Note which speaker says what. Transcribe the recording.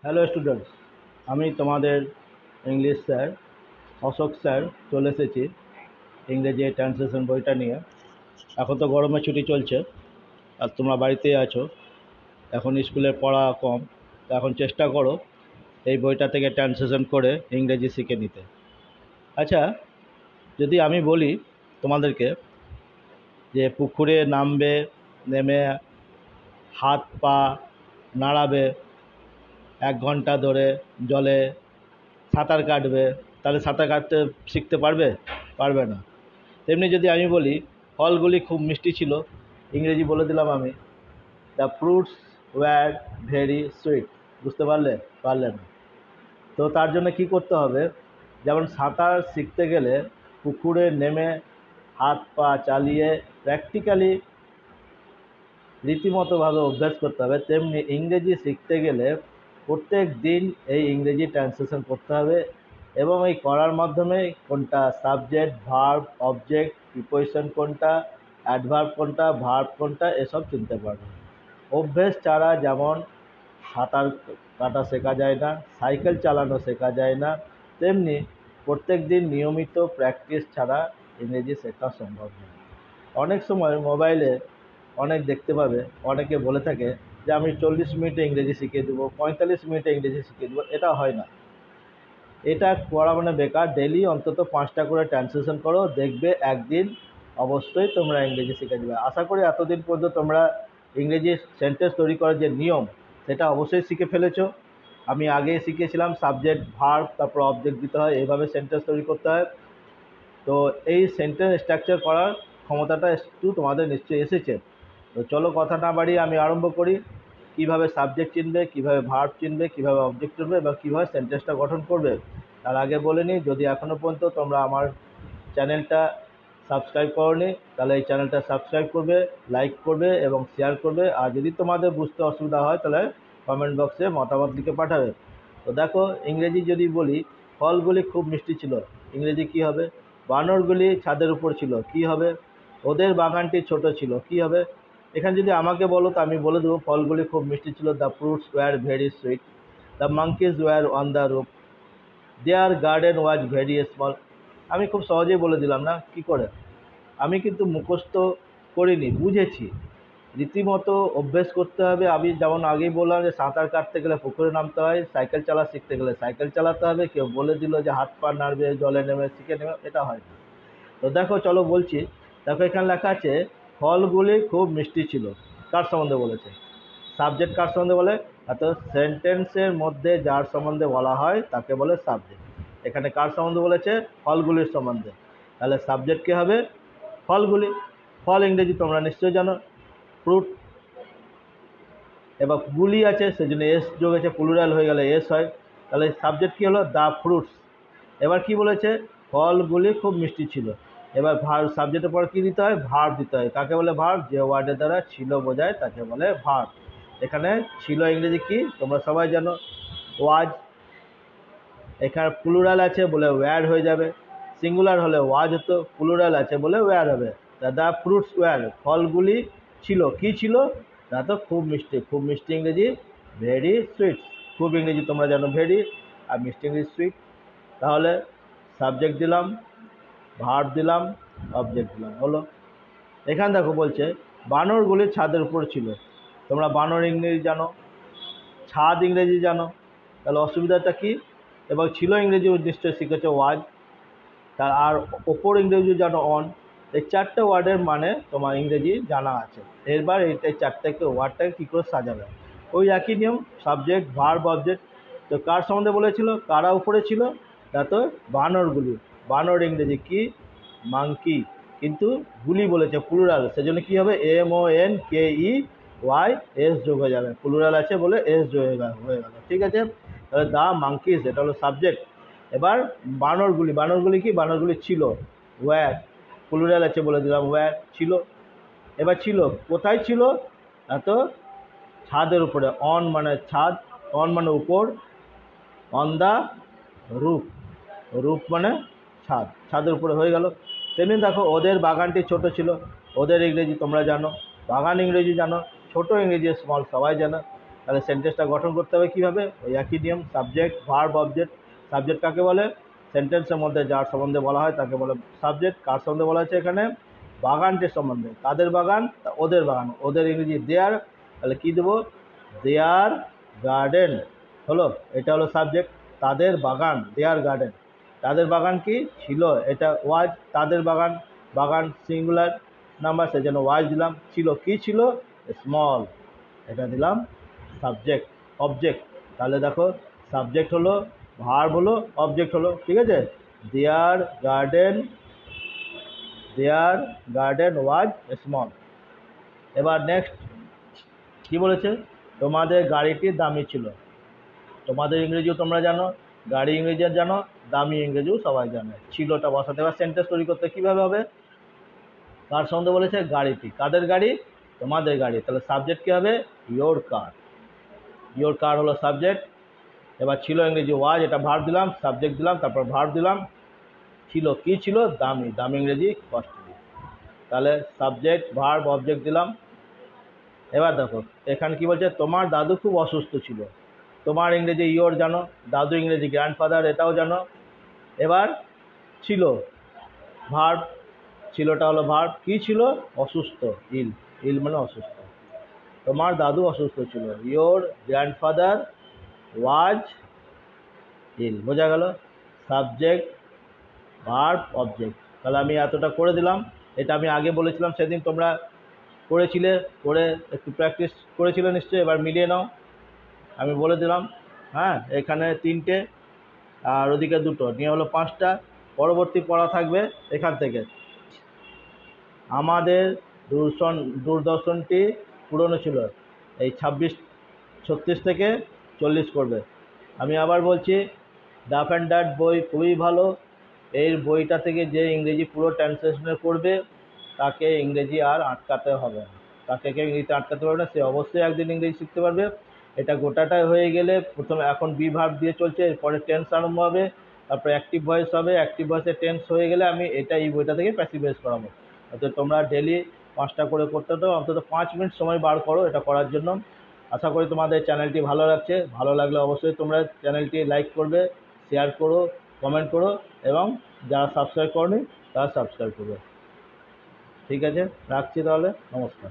Speaker 1: Hello students, আমি তোমাদের English sir Ashok sir চলে এসেছি ইংরেজি ট্রান্সলেশন বইটা নিয়ে। এখন তো গরমের ছুটি চলছে আর তোমরা বাড়িতেই আছো, এখন স্কুলের পড়া কম, তো এখন চেষ্টা করো এই বইটা থেকে ট্রান্সলেশন করে ইংরেজি শিখে নিতে। আচ্ছা, যদি আমি বলি তোমাদেরকে যে পুকুরে নামবে, নেমে হাত পা নাড়াবে, 1 ঘন্টা ধরে জলে সাঁতার কাটবে, তাহলে সাঁতার কাটতে শিখতে পারবে? পারবে না। তেমনি যদি আমি বলি ফলগুলি খুব মিষ্টি ছিল, ইংরেজি বলে দিলাম আমি, the fruits were very sweet. বুঝতে পারলে? পারলে না। তো তার জন্য কি করতে হবে, যেমন সাঁতার শিখতে গেলে পুকুরে নেমে হাত পা চালিয়ে প্র্যাকটিক্যালি রীতিমতোভাবে অভ্যাস করতে হবে, তেমনি ইংরেজি শিখতে গেলে প্রত্যেক দিন এই ইংরেজি ট্রান্সলেশন করতে হবে এবং এই করার মাধ্যমে কোনটা সাবজেক্ট, ভার্ব, অবজেক্ট, প্রিপোজিশন কোনটা, অ্যাডভার্ব কোনটা, ভার্ব কোনটা, এসব চিনতে পারবে। অভ্যেস ছাড়া যেমন সাঁতার কাটা শেখা যায় না, সাইকেল চালানো শেখা যায় না, তেমনি প্রত্যেক দিন নিয়মিত প্র্যাকটিস ছাড়া ইংরেজি শেখা সম্ভব নয়। অনেক সময় মোবাইলে অনেক দেখতে পাবে, অনেকে বলে থাকে যে আমি 40 মিনিটে ইংরেজি শিখিয়ে দেবো, 45 মিনিটে ইংরেজি শিখিয়ে দেবো। এটা হয় না, এটা করা মানে বেকার। ডেলি অন্তত 5টা করে ট্রান্সলেশন করো, দেখবে একদিন অবশ্যই তোমরা ইংরেজি শিখে দেবে। আশা করি এতদিন পর্যন্ত তোমরা ইংরেজি সেন্টেন্স তৈরি করার যে নিয়ম সেটা অবশ্যই শিখে ফেলেছো। আমি আগে শিখিয়েছিলাম সাবজেক্ট, ভার্ব, তারপর অবজেক্ট দিতে হয়, এইভাবে সেন্টেন্স তৈরি করতে হয়। তো এই সেন্টেন্স স্ট্রাকচার করার ক্ষমতাটা একটু তোমাদের নিশ্চয়ই এসেছে। তো চলো কথা না বাড়িয়ে আমি আরম্ভ করি। কিভাবে সাবজেক্ট চিনবে, কিভাবে ভার্ব চিনবে, কিভাবে অবজেক্ট চিনবে এবং কিভাবে সেন্টেন্সটা গঠন করবে। তার আগে বলে নিই, যদি এখনও পর্যন্ত তোমরা আমার চ্যানেলটা সাবস্ক্রাইব করোনি তাহলে এই চ্যানেলটা সাবস্ক্রাইব করবে, লাইক করবে এবং শেয়ার করবে। আর যদি তোমাদের বুঝতে অসুবিধা হয় তাহলে কমেন্ট বক্সে মতামত লিখে পাঠাবে। তো দেখো, ইংরেজি যদি বলি ফলগুলি খুব মিষ্টি ছিল, ইংরেজি কি হবে? বানরগুলি ছাদের উপর ছিল, কি হবে? ওদের বাগানটি ছোট ছিল, কি হবে? এখানে যদি আমাকে বলো তো আমি বলে দেবো ফলগুলি খুব মিষ্টি ছিল, the fruits were very sweet, the monkeys were on the roof, their garden was very small. আমি খুব সহজেই বলে দিলাম না? কি করে? আমি কিন্তু মুখস্থ করিনি, বুঝেছি। রীতিমতো অভ্যেস করতে হবে। আমি যেমন আগেই বললাম যে সাঁতার কাটতে গেলে পুকুরে নামতে হয়, সাইকেল চালা শিখতে গেলে সাইকেল চালাতে হবে। কেউ বলে দিল যে হাত পা নাড়বে, জলে নেমে শিখে নেবে, এটা হয় না। তো দেখো, চলো বলছি। দেখো, এখানে লেখা আছে ফলগুলি খুব মিষ্টি ছিল। কার সম্বন্ধে বলেছে? সাবজেক্ট কার সম্বন্ধে বলে? অর্থাৎ সেন্টেন্সের মধ্যে যার সম্বন্ধে বলা হয় তাকে বলে সাবজেক্ট। এখানে কার সম্বন্ধে বলেছে? ফলগুলির সম্বন্ধে। তাহলে সাবজেক্ট কী হবে? ফলগুলি। ফল ইংরেজি তোমরা নিশ্চয়ই জানো, ফ্রুট। এবার গুলি আছে সেজন্য এস যোগ আছে, প্লুরাল হয়ে গেলে এস হয়। তাহলে সাবজেক্ট কী হলো? The fruits. এবার কি বলেছে? ফলগুলি খুব মিষ্টি ছিল। এবার সাবজেক্টের পর কী দিতে হয়? ভার্ব দিতে হয়। কাকে বলে ভার্ব? যে ওয়ার্ডের দ্বারা ছিল বোঝায় তাকে বলে ভার্ব। এখানে ছিল ইংরেজি কি তোমরা সবাই জানো? ওয়াজ। এখানে প্লুরাল আছে বলে ওয়্যার হয়ে যাবে, সিঙ্গুলার হলে ওয়াজ হতো, প্লুরাল আছে বলে ওয়্যার হবে। দ্য ফ্রুটস ওয়্যার, ফলগুলি ছিল, কি ছিল? না তো খুব মিষ্টি। খুব মিষ্টি ইংরেজি ভেরি সুইট। খুব ইংরেজি তোমরা জানো ভেরি, আর মিষ্টি ইংরেজি সুইট। তাহলে সাবজেক্ট দিলাম, ভার্ব দিলাম, অবজেক্ট দিলাম, হলো। এখানে দেখো বলছে বানরগুলি ছাদের উপর ছিল। তোমরা বানর ইংরেজি জানো, ছাদ ইংরেজি জানো, তাহলে অসুবিধাটা কি? এবং ছিল ইংরেজি নিশ্চয়ই শিখেছো ওয়াজ, তার আর ওপর ইংরেজি জানো অন। এই 4টে ওয়ার্ডের মানে তোমার ইংরেজি জানা আছে। এরবার এই 4টাকে ওয়ার্ডটাকে কী করে সাজাবে? ওই একই নিয়ম, সাবজেক্ট, ভার্ব, অবজেক্ট। তো কার সম্বন্ধে বলেছিল? কারা উপরে ছিল? তা তো বানরগুলি। বানর ইংরেজি কি? মাংকি। কিন্তু গুলি বলেছে প্লুরাল, সেজন্য কি হবে? MONKEY এস যোগ হয়ে যাবে, প্লুরাল আছে বলে এস যোগ হয়ে গেল। ঠিক আছে? তাহলে দ্য মাংকিজ এটা হলো সাবজেক্ট। এবার বানরগুলি, বানরগুলি কি? বানরগুলি ছিল, ওয়্যার, প্লুরাল আছে বলে দিলাম ওয়্যার, ছিল। এবার ছিল কোথায় ছিল? এত ছাদের উপরে। অন মানে ছাদ, অন মানে উপর, অন দ্য রুফ, রুফ মানে ছাদ, ছাদের উপরে হয়ে গেল। তেমনি দেখো ওদের বাগানটি ছোট ছিল। ওদের ইংরেজি তোমরা জানো, বাগান ইংরেজি জানো, ছোট ইংরেজি স্মল সবাই জানো। তাহলে সেন্টেন্সটা গঠন করতে হবে কীভাবে, ওই একই নিয়ম, সাবজেক্ট ভার্ব অবজেক্ট। সাবজেক্ট কাকে বলে, সেন্টেন্সের মধ্যে যার সম্বন্ধে বলা হয় তাকে বলে সাবজেক্ট। কার সম্বন্ধে বলা হয়েছে এখানে, বাগানটির সম্বন্ধে। কাদের বাগান, ওদের বাগান, ওদের ইংরেজি দেয়ার, তাহলে কী দেবো, দেয়ার গার্ডেন হলো, এটা হলো সাবজেক্ট। তাদের বাগান, দেয়ার গার্ডেন। তাদের বাগান কি ছিল, এটা ওয়াজ। তাদের বাগান, বাগান সিঙ্গুলার নাম্বার, সেই জন্য ওয়াজ দিলাম। ছিল কি ছিল, স্মল, এটা দিলাম সাবজেক্ট। অবজেক্ট, তাহলে দেখো সাবজেক্ট হলো, ভার্ব হলো, অবজেক্ট হলো, ঠিক আছে। দেয়ার garden, there garden was small. এবার নেক্সট কি বলেছে, তোমাদের গাড়িটি দামি ছিল। তোমাদের ইংরেজিও তোমরা জানো, গাড়ি ইংরেজি জানো, দামি ইংরেজিও সবাই জানে। ছিলটা বসাতে, এবার সেন্টেন্স তৈরি করতে কীভাবে হবে, কার সম্বন্ধে বলেছে, গাড়িটি। কাদের গাড়ি, তোমাদের গাড়ি, তাহলে সাবজেক্ট কী হবে, ইয়োর কার। ইয়োর কার হলো সাবজেক্ট। এবার ছিল ইংরেজি ওয়াজ, এটা ভার্ব দিলাম, সাবজেক্ট দিলাম, তারপর ভার্ব দিলাম। ছিল কি ছিল, দামি, দামি ইংরেজি কস্টলি। তাহলে সাবজেক্ট ভার্ব অবজেক্ট দিলাম। এবার দেখো এখানে কি বলছে, তোমার দাদু খুব অসুস্থ ছিল। তোমার ইংরেজি ইয়োর জানো, দাদু ইংরেজি গ্র্যান্ডফাদার, এটাও জানো। এবার ছিল ভার্ব, ছিলটা হলো ভার্ব। কি ছিল, অসুস্থ, ইল, ইল মানে অসুস্থ। তোমার দাদু অসুস্থ ছিল, ইয়োর গ্র্যান্ডফাদার ওয়াজ ইল, বোঝা গেল। Subject verb object. তাহলে আমি এতটা করে দিলাম। এটা আমি আগে বলেছিলাম সেদিন, তোমরা করেছিলে, করে একটু প্র্যাকটিস করেছিলে নিশ্চয়ই। এবার মিলিয়ে নাও, আমি বলে দিলাম। হ্যাঁ, এখানে 3টে আর ওদিকে 2টো, নিয়ে হলো 5টা। পরবর্তী পড়া থাকবে এখান থেকে। আমাদের দূরদর্শনটি পুরনো ছিল, এই 36 থেকে 40 করবে। আমি আবার বলছি, ডাফ অ্যান্ড ডাট বই খুবই ভালো। এই বইটা থেকে যে ইংরেজি পুরো ট্রান্সলেশন করবে তাকে ইংরেজি আর আটকাতে হবে না। তাকে কেউ ইংরেজিতে আটকাতে পারবে না, সে অবশ্যই একদিন ইংরেজি শিখতে পারবে। এটা গোটাটাই হয়ে গেলে, প্রথমে এখন বি ভার্ব দিয়ে চলছে, এরপরে টেন্স আরম্ভ হবে, তারপরে অ্যাক্টিভ ভয়েস হবে। অ্যাক্টিভ ভয়েসে টেন্স হয়ে গেলে আমি এটা এই বইটা থেকে প্যাসিভ ভয়েস করাবো। অর্থাৎ তোমরা ডেলি 5টা করে করতে তো অন্তত 5 মিনিট সময় বার করো এটা করার জন্য। আশা করি তোমাদের চ্যানেলটি ভালো লাগছে। ভালো লাগলে অবশ্যই তোমরা চ্যানেলটি লাইক করবে, শেয়ার করো, কমেন্ট করো, এবং যারা সাবস্ক্রাইব করনি তারা সাবস্ক্রাইব করবে। ঠিক আছে, রাখছি তাহলে, নমস্কার।